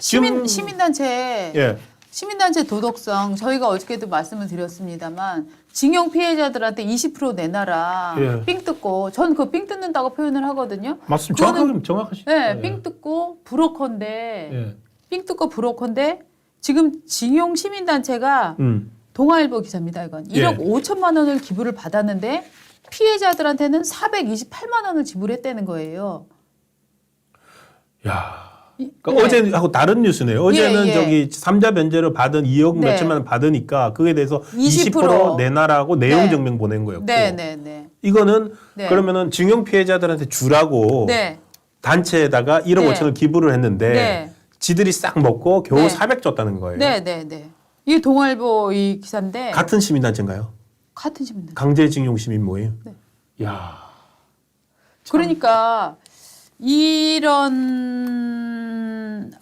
시민단체 예. 시민단체 도덕성 저희가 어저께도 말씀을 드렸습니다만 징용 피해자들한테 20% 내놔라. 예. 삥 뜯고 전 그 삥 뜯는다고 표현을 하거든요. 맞습니다. 그거는 정확하시죠. 네, 삥 뜯고 브로커인데 예. 삥 뜯고 브로커인데 지금 징용 시민단체가 동아일보 기사입니다. 이건 1억 예. 5천만 원을 기부를 받았는데 피해자들한테는 428만 원을 지불했다는 거예요. 야. 네. 어제하고 다른 뉴스네요. 어제는 예, 예. 저기 삼자 변제로 받은 2억 네. 몇천만 원 받으니까 그거에 대해서 20% 20% 내놔라고 내용 네. 증명 보낸 거였고. 네. 이거는 네. 그러면은 징용 피해자들한테 주라고 네. 단체에다가 1억 네. 5천을 기부를 했는데 네. 지들이 싹 먹고 겨우 네. 400 줬다는 거예요. 네. 이게 동아일보 이 기사인데 같은 시민단체인가요? 같은 시민단체. 강제징용 시민 모임. 네. 야. 그러니까 이런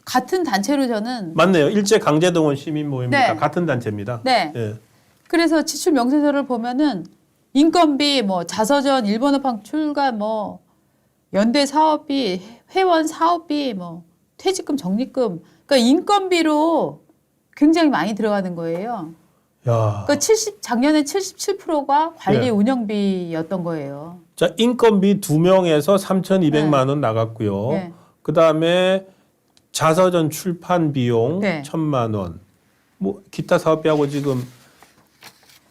같은 단체로 저는 맞네요. 일제 강제동원 시민 모임이니까 네. 같은 단체입니다. 네. 예. 그래서 지출 명세서를 보면은 인건비 뭐 자서전 일본어판 출가 뭐 연대 사업비 회원 사업비 뭐 퇴직금 적립금 그러니까 인건비로 굉장히 많이 들어가는 거예요. 야. 그러니까 작년에 77%가 관리 예. 운영비였던 거예요. 자, 인건비 2명에서 3,200만 원 나갔고요. 네. 그다음에 자서전 출판 비용 네. 1,000만 원. 뭐 기타 사업비하고 지금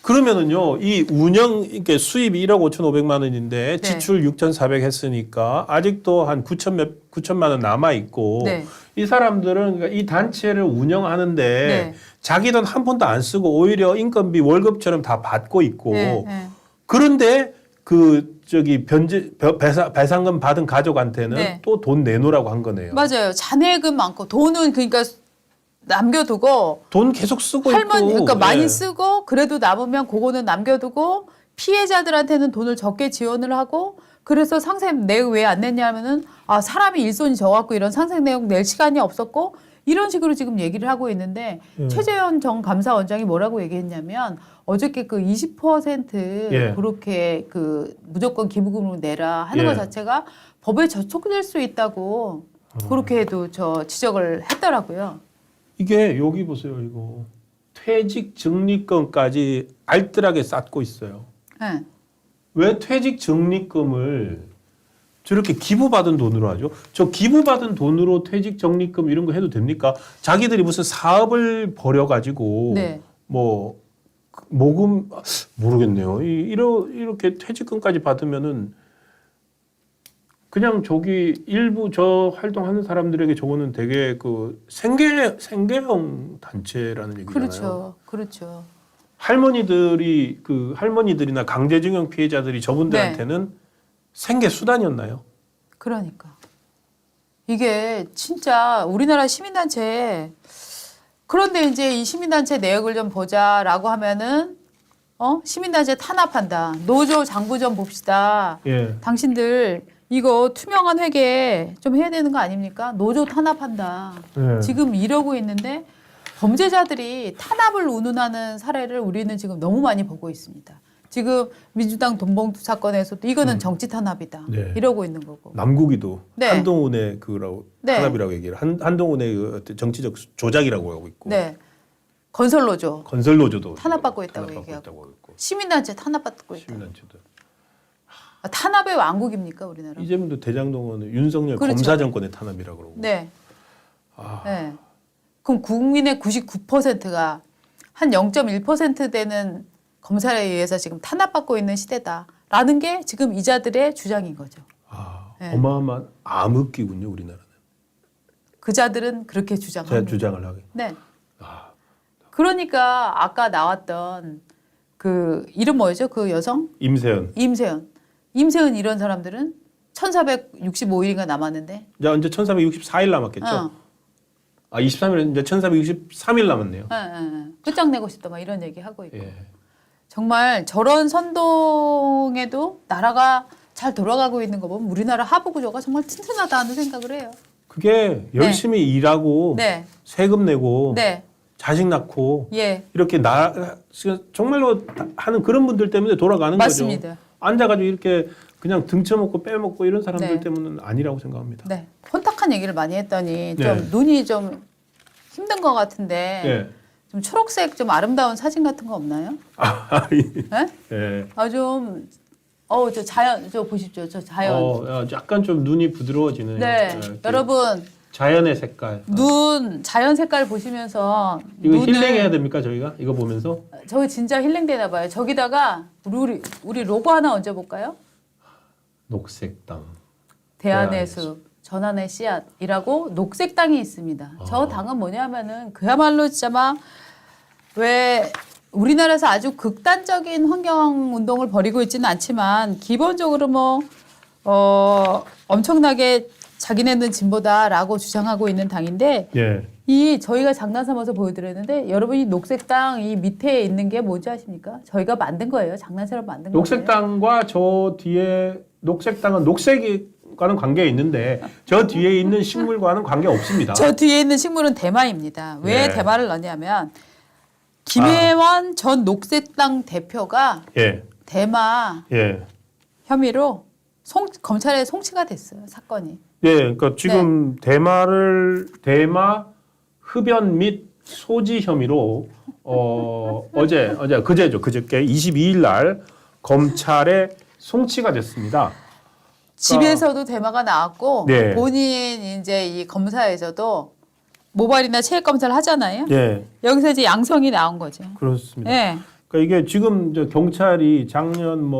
그러면은요. 이 운영 이게 수입이 1억 5,500만 원인데 네. 지출 6,400 했으니까 아직도 한 9천만 원 남아 있고 네. 이 사람들은 그러니까 이 단체를 운영하는데 네. 자기 돈 한 푼도 안 쓰고 오히려 인건비 월급처럼 다 받고 있고 네. 그런데 그 저기 배상금 받은 가족한테는 네. 또 돈 내놓으라고 한 거네요. 맞아요. 잔해금 많고 돈은 그러니까 남겨두고 돈 계속 쓰고 할머니 있고. 그러니까 많이 예. 쓰고 그래도 남으면 그거는 남겨두고 피해자들한테는 돈을 적게 지원을 하고 그래서 상생 내역 왜 안 냈냐면은 아 사람이 일손이 적었고 이런 상생 내역 낼 시간이 없었고 이런 식으로 지금 얘기를 하고 있는데 최재현 전 감사원장이 뭐라고 얘기했냐면 어저께 그 20% 예. 그렇게 그 무조건 기부금으로 내라 하는 예. 것 자체가 법에 저촉될 수 있다고 그렇게도 저 지적을 했더라고요. 이게 여기 보세요. 이거 퇴직 적립금까지 알뜰하게 쌓고 있어요. 네. 왜 퇴직 적립금을 저렇게 기부받은 돈으로 하죠? 저 기부받은 돈으로 퇴직 적립금 이런 거 해도 됩니까? 자기들이 무슨 사업을 벌여가지고 네. 뭐 모금 모르겠네요. 이렇게 퇴직금까지 받으면은 그냥 저기 일부 저 활동하는 사람들에게 저거는 되게 그 생계형 단체라는 얘기잖아요. 그렇죠. 할머니들이나 강제징용 피해자들이 저분들한테는 생계 수단이었나요? 그러니까 이게 진짜 우리나라 시민단체 그런데 이제 이 시민단체 내역을 좀 보자라고 하면은 시민단체 탄압한다. 노조 장부 좀 봅시다. 예. 당신들 이거 투명한 회계 좀 해야 되는 거 아닙니까? 노조 탄압한다. 예. 지금 이러고 있는데 범죄자들이 탄압을 운운하는 사례를 우리는 지금 너무 많이 보고 있습니다. 지금 민주당 돈봉투 사건에서도 이거는 정치 탄압이다. 네. 이러고 있는 거고. 남국이도 네. 한동훈의 그라고 네. 탄압이라고 얘기를 한동훈의 그 어떤 정치적 조작이라고 하고 있고 네. 건설노조 건설노조도 탄압받고 있다고 탄압받고 얘기하고. 있다고 있고 시민단체 탄압받고 있다. 시민단체도 탄압의 왕국입니까 우리나라? 이재명도 대장동원은 윤석열 그렇죠. 검사 정권의 탄압이라고 그러고 네. 아, 네. 그럼 국민의 99%가 한 0.1% 되는 검찰에 의해서 지금 탄압받고 있는 시대다라는 게 지금 이자들의 주장인 거죠. 네. 어마어마한 암흑기군요 우리나라는. 그자들은 그렇게 제가 주장합니다. 주장을 하게. 네. 아, 그러니까 아까 나왔던 그 이름 뭐였죠? 그 여성? 임세연. 임세연 이런 사람들은 1465일인가 남았는데. 야 이제 1464일 남았겠죠. 23일 이제 1463일 남았네요. 끝장내고 싶다 막 이런 얘기 하고 있고. 예. 정말 저런 선동에도 나라가 잘 돌아가고 있는 거 보면 우리나라 하부 구조가 정말 튼튼하다 하는 생각을 해요. 그게 열심히 일하고 네. 세금 내고 네. 자식 낳고 예. 이렇게 정말로 하는 그런 분들 때문에 돌아가는 맞습니다. 거죠. 앉아가지고 이렇게 그냥 등쳐먹고 빼먹고 이런 사람들 네. 때문은 아니라고 생각합니다. 네. 혼탁한 얘기를 많이 했더니 좀 네. 눈이 좀 힘든 것 같은데 예. 좀 초록색 좀 아름다운 사진 같은 거 없나요? 네? 예. 저 자연 저 보십시오. 저 자연. 약간 좀 눈이 부드러워지는. 네. 여러분 자연의 색깔. 눈 자연 색깔 보시면서 이거 눈을 힐링해야 됩니까 저희가 이거 보면서? 저기 진짜 힐링되나 봐요. 저기다가 우리 로고 하나 얹어 볼까요? 녹색 땅. 대안의 숲, 전환의 씨앗이라고 녹색 땅이 있습니다. 저 당은 뭐냐면은 그야말로 진짜 막 왜 우리나라에서 아주 극단적인 환경 운동을 벌이고 있지는 않지만 기본적으로 엄청나게 자기네는 진보다라고 주장하고 있는 당인데 예. 이 저희가 장난 삼아서 보여드렸는데 여러분이 녹색 땅 이 밑에 있는 게 뭔지 아십니까? 저희가 만든 거예요. 장난처럼 만든 거예요. 녹색 땅과 저 뒤에 녹색 땅은 녹색과는 관계가 있는데 저 뒤에 있는 식물과는 관계 없습니다. 저 뒤에 있는 식물은 대마입니다. 왜 예. 대마를 넣냐면 김혜원 전 녹색 땅 대표가 예. 대마 예. 혐의로 검찰에 송치가 됐어요. 사건이. 예, 그러니까 지금 대마 흡연 및 소지 혐의로 그저께 22일 날 검찰에 송치가 됐습니다. 집에서도 대마가 나왔고 네. 본인 이제 이 검사에서도 모발이나 체액 검사를 하잖아요. 예, 여기서 이제 양성이 나온 거죠. 그렇습니다. 네. 그러니까 이게 지금 경찰이 작년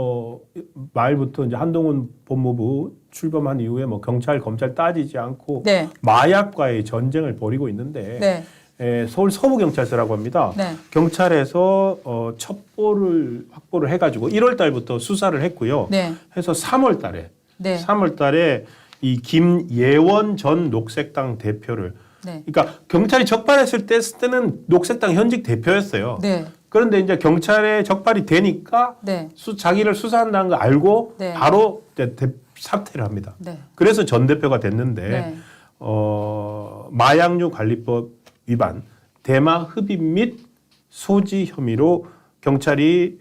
말부터 이제 한동훈 법무부 출범한 이후에 검찰 검찰 따지지 않고 네. 마약과의 전쟁을 벌이고 있는데 네. 서울 서부경찰서라고 합니다. 네. 경찰에서 첩보를 확보를 해가지고 1월 달부터 수사를 했고요. 네. 해서 3월 달에 네. 3월 달에 이 김예원 전 녹색당 대표를 네. 그러니까 경찰이 적발했을 때는 녹색당 현직 대표였어요. 네. 그런데 이제 경찰에 적발이 되니까 네. 자기를 수사한다는 거 알고 네. 바로 사퇴를 합니다. 네. 그래서 전 대표가 됐는데 네. 마약류 관리법 위반, 대마 흡입 및 소지 혐의로 경찰이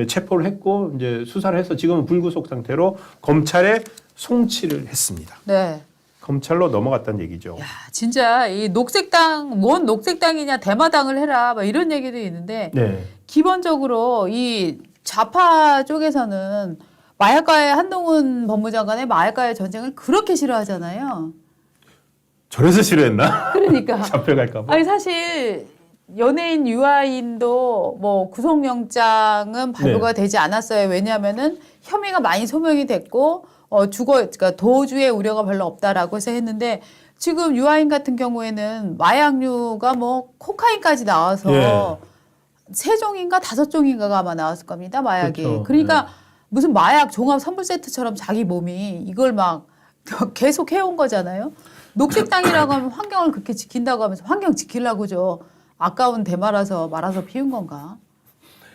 체포를 했고 이제 수사를 해서 지금은 불구속 상태로 검찰에 송치를 했습니다. 네. 검찰로 넘어갔다는 얘기죠. 야, 진짜 이 녹색당 뭔 녹색당이냐 대마당을 해라 막 이런 얘기도 있는데 네. 기본적으로 이 좌파 쪽에서는 마약과의 한동훈 법무장관의 마약과의 전쟁을 그렇게 싫어하잖아요. 저래서 싫어했나? 그러니까 잡혀갈까 봐. 아니 사실 연예인 유아인도 구속영장은 발부가 되지 않았어요. 왜냐하면은 혐의가 많이 소명이 됐고 그러니까 도주의 우려가 별로 없다라고 해서 했는데 지금 유아인 같은 경우에는 마약류가 코카인까지 나와서 예. 3종인가 5종인가가 아마 나왔을 겁니다. 마약이. 그렇죠. 그러니까 무슨 마약 종합 선물 세트처럼 자기 몸이 이걸 막 계속 해온 거잖아요. 녹색 땅이라고 하면 환경을 그렇게 지킨다고 하면서 환경 지키려고죠. 아까운 대마라서 말아서 피운 건가?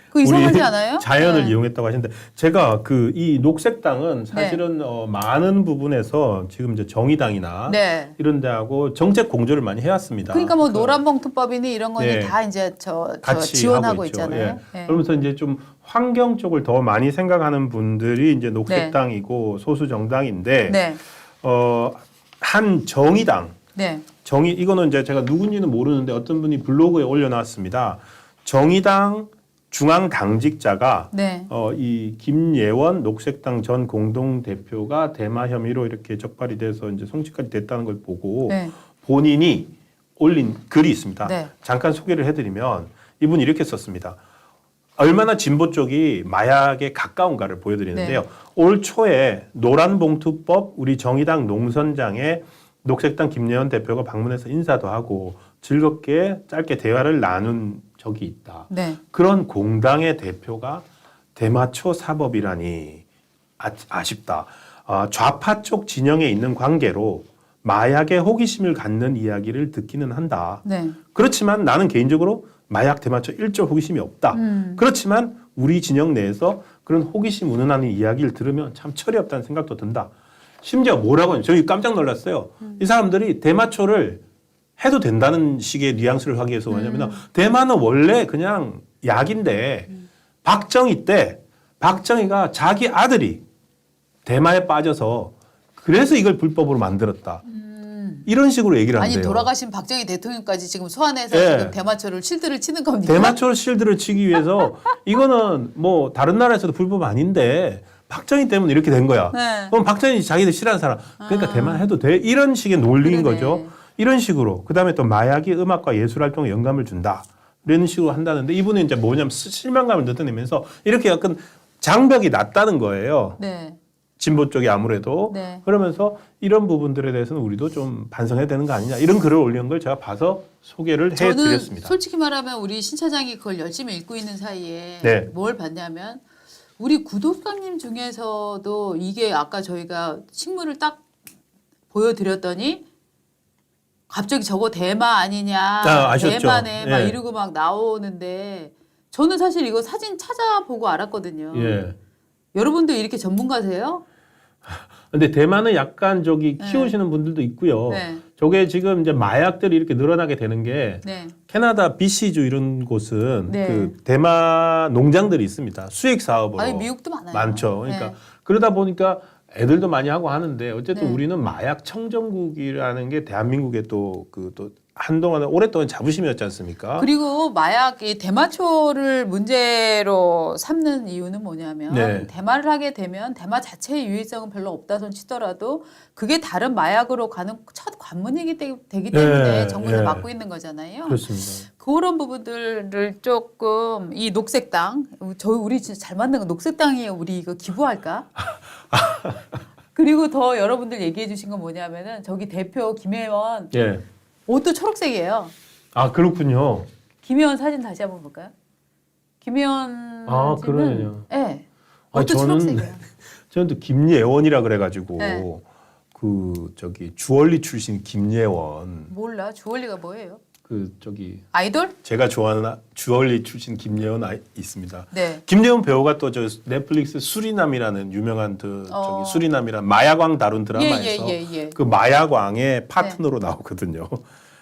그 이상하지 않아요? 자연을 네. 이용했다고 하시는데 제가 이 녹색 땅은 사실은 많은 부분에서 지금 이제 정의당이나 네. 이런 데하고 정책 공조를 많이 해왔습니다. 그러니까 노란봉투법이니 이런 거니 네. 다 이제 같이 지원하고 하고 있죠. 있잖아요. 예. 네. 그러면서 이제 좀 환경 쪽을 더 많이 생각하는 분들이 이제 녹색 네. 땅이고 소수 정당인데 네. 한 정의당 네. 이거는 이제 제가 누군지는 모르는데 어떤 분이 블로그에 올려놨습니다. 정의당 중앙 당직자가 네. 이 김예원 녹색당 전 공동대표가 대마 혐의로 이렇게 적발이 돼서 이제 송치까지 됐다는 걸 보고 네. 본인이 올린 글이 있습니다. 네. 잠깐 소개를 해드리면 이분이 이렇게 썼습니다. 얼마나 진보 쪽이 마약에 가까운가를 보여드리는데요. 네. 올 초에 노란봉투법 우리 정의당 농선장에 녹색당 김예원 대표가 방문해서 인사도 하고 즐겁게 짧게 대화를 나눈 적이 있다. 네. 그런 공당의 대표가 대마초 사법이라니 아쉽다. 좌파 쪽 진영에 있는 관계로 마약에 호기심을 갖는 이야기를 듣기는 한다. 네. 그렇지만 나는 개인적으로 마약 대마초 일절 호기심이 없다. 그렇지만 우리 진영 내에서 그런 호기심 운운하는 이야기를 들으면 참 철이 없다는 생각도 든다. 심지어 뭐라고 저희 깜짝 놀랐어요. 이 사람들이 대마초를 해도 된다는 식의 뉘앙스를 하기 위해서 뭐냐면 대마는 원래 그냥 약인데 박정희가 자기 아들이 대마에 빠져서 그래서 이걸 불법으로 만들었다. 이런 식으로 얘기를 아니 한대요. 돌아가신 박정희 대통령까지 지금 소환해서 예. 지금 대마초를 실드를 치는 겁니까? 대마초 실드를 치기 위해서 이거는 뭐 다른 나라에서도 불법 아닌데 박정희 때문에 이렇게 된 거야. 네. 그럼 박정희 자기들 싫어하는 사람 그러니까 대만 해도 돼 이런 식의 논리인 그러네. 거죠. 이런 식으로 그다음에 또 마약이 음악과 예술 활동에 영감을 준다 이런 식으로 한다는데 이분은 이제 뭐냐면 실망감을 느껴내면서 이렇게 약간 장벽이 낮다는 거예요. 네. 진보 쪽이 아무래도 네. 그러면서 이런 부분들에 대해서는 우리도 좀 반성해야 되는 거 아니냐 이런 글을 올린 걸 제가 봐서 소개를 저는 해드렸습니다. 솔직히 말하면 우리 신 차장이 그걸 열심히 읽고 있는 사이에 네. 뭘 봤냐면 우리 구독자님 중에서도 이게 아까 저희가 식물을 딱 보여드렸더니 갑자기 저거 대마 아니냐 아셨죠? 대마네 막 예. 이러고 막 나오는데 저는 사실 이거 사진 찾아보고 알았거든요. 예. 여러분도 이렇게 전문가세요? 근데 대만은 약간 저기 네. 키우시는 분들도 있고요. 네. 저게 지금 이제 마약들이 이렇게 늘어나게 되는 게 네. 캐나다 BC주 이런 곳은 네. 그 대마 농장들이 있습니다. 수익 사업으로 아니 미국도 많아요. 많죠. 그러니까 네. 그러다 보니까 애들도 많이 하고 하는데 어쨌든 네. 우리는 마약 청정국이라는 게 대한민국의 또 한동안 오랫동안 자부심이었지 않습니까? 그리고 마약이 대마초를 문제로 삼는 이유는 뭐냐면 네. 대마를 하게 되면 대마 자체의 유해성은 별로 없다 손 치더라도 그게 다른 마약으로 가는 첫 관문이기 되기 때문에 네, 정부에서 네. 막고 있는 거잖아요. 그렇습니다. 그런 부분들을 조금 이 녹색당 우리 진짜 잘 만든 거 녹색당이에요. 우리 이거 기부할까? 그리고 더 여러분들 얘기해 주신 건 뭐냐면은 저기 대표 김혜원 예. 옷도 초록색이에요. 아 그렇군요. 김혜원 사진 다시 한번 볼까요? 김혜원 아, 씨는 그러네요. 네. 아니, 옷도 초록색이에요. 저는 또 김예원이라 그래가지고 네. 그 저기 주얼리 출신 김예원 몰라. 주얼리가 뭐예요? 그 저기 아이돌? 제가 좋아하는 주얼리 출신 김예원 있습니다. 네. 김예원 배우가 또 저 넷플릭스 수리남이라는 유명한 저기 수리남이란 마약왕 다룬 드라마에서 예. 그 마약왕의 파트너로 나오거든요.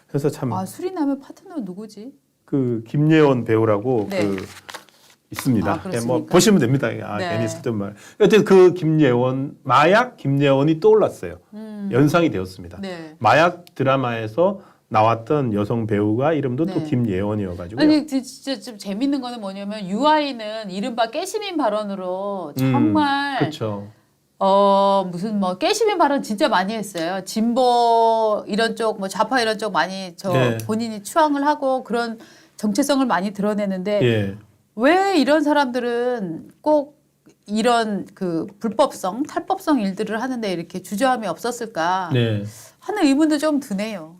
그래서 참 아 수리남의 파트너 누구지? 그 김예원 배우라고 네. 그 있습니다. 아, 예, 뭐 그렇습니까? 보시면 됩니다. 아, 네. 괜히 쓸데없는 말. 여튼 그 김예원 마약 김예원이 떠올랐어요. 연상이 되었습니다. 네. 마약 드라마에서 나왔던 여성 배우가 이름도 또 네. 김예원이어가지고요. 아니 진짜 좀 재밌는 거는 뭐냐면 유아인은 이른바 깨시민 발언으로 정말 그렇죠. 무슨 뭐 깨시민 발언 진짜 많이 했어요. 진보 이런 쪽, 뭐 좌파 이런 쪽 많이 네. 본인이 추앙을 하고 그런 정체성을 많이 드러내는데 예. 왜 이런 사람들은 꼭 이런 그 불법성, 탈법성 일들을 하는데 이렇게 주저함이 없었을까 네. 하는 의문도 좀 드네요.